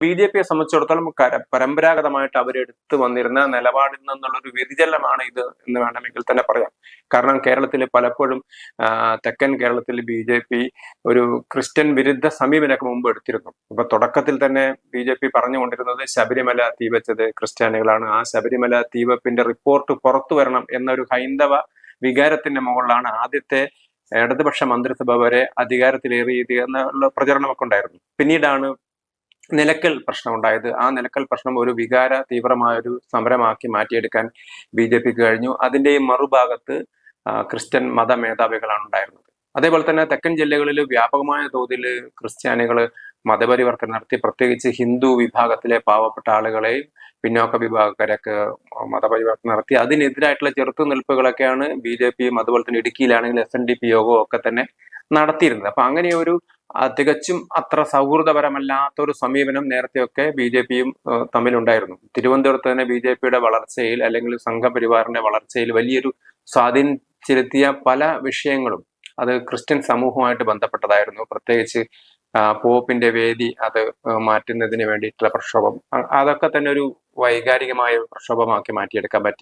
ബി.ജെ.പിയെ സംബന്ധിച്ചിടത്തോളം പരമ്പരാഗതമായിട്ട് അവരെടുത്തു വന്നിരുന്ന നിലപാടിൽ നിന്നുള്ളൊരു വ്യതിചലനമാണ് ഇത് എന്ന് വേണമെങ്കിൽ തന്നെ പറയാം. കാരണം കേരളത്തിൽ പലപ്പോഴും തെക്കൻ കേരളത്തിൽ ബി.ജെ.പി ഒരു ക്രിസ്ത്യൻ വിരുദ്ധ സമീപനമൊക്കെ മുമ്പ് എടുത്തിരുന്നു. ഇപ്പൊ തുടക്കത്തിൽ തന്നെ ബി.ജെ.പി പറഞ്ഞുകൊണ്ടിരുന്നത് ശബരിമല തീവച്ചത് ക്രിസ്ത്യാനികളാണ്, ആ ശബരിമല തീവപ്പിന്റെ റിപ്പോർട്ട് പുറത്തു വരണം എന്നൊരു ഹൈന്ദവ വികാരത്തിന്റെ മുകളിലാണ് ആദ്യത്തെ ഇടതുപക്ഷ മന്ത്രിസഭ വരെ അധികാരത്തിലേറിയത് എന്നുള്ള പ്രചരണമൊക്കെ ഉണ്ടായിരുന്നു. പിന്നീടാണ് നിലക്കൽ പ്രശ്നം ഉണ്ടായത്. ആ നിലക്കൽ പ്രശ്നം ഒരു വികാര തീവ്രമായൊരു സമരമാക്കി മാറ്റിയെടുക്കാൻ ബി.ജെ.പിക്ക് കഴിഞ്ഞു. അതിന്റെയും മറുഭാഗത്ത് ക്രിസ്ത്യൻ മത മേധാവികളാണ് ഉണ്ടായിരുന്നത്. അതേപോലെ തന്നെ തെക്കൻ ജില്ലകളിൽ വ്യാപകമായ തോതിൽ ക്രിസ്ത്യാനികൾ മതപരിവർത്തനം നടത്തി, പ്രത്യേകിച്ച് ഹിന്ദു വിഭാഗത്തിലെ പാവപ്പെട്ട ആളുകളെയും പിന്നോക്ക വിഭാഗക്കാരൊക്കെ മതപരിവർത്തനം നടത്തി. അതിനെതിരായിട്ടുള്ള ചെറുത്തുനിൽപ്പുകളൊക്കെയാണ് ബി.ജെ.പിയും അതുപോലെ തന്നെ ഇടുക്കിയിലാണെങ്കിൽ SNDP യോഗവും ഒക്കെ തന്നെ നടത്തിയിരുന്നത്. അപ്പൊ അങ്ങനെ ഒരു തികച്ചും അത്ര സൗഹൃദപരമല്ലാത്ത ഒരു സമീപനം നേരത്തെയൊക്കെ ബി.ജെ.പിയും തമ്മിലുണ്ടായിരുന്നു. തിരുവനന്തപുരത്ത് തന്നെ ബി.ജെ.പിയുടെ വളർച്ചയിൽ അല്ലെങ്കിൽ സംഘപരിവാറിന്റെ വളർച്ചയിൽ വലിയൊരു സ്വാധീനം ചെലുത്തിയ പല വിഷയങ്ങളും അത് ക്രിസ്ത്യൻ സമൂഹവുമായിട്ട് ബന്ധപ്പെട്ടതായിരുന്നു. പ്രത്യേകിച്ച് പോപ്പിന്റെ വേദി അത് മാറ്റുന്നതിന് വേണ്ടിയിട്ടുള്ള പ്രക്ഷോഭം, അതൊക്കെ തന്നെ ഒരു വൈകാരികമായ പ്രക്ഷോഭമാക്കി മാറ്റിയെടുക്കാൻ പറ്റി.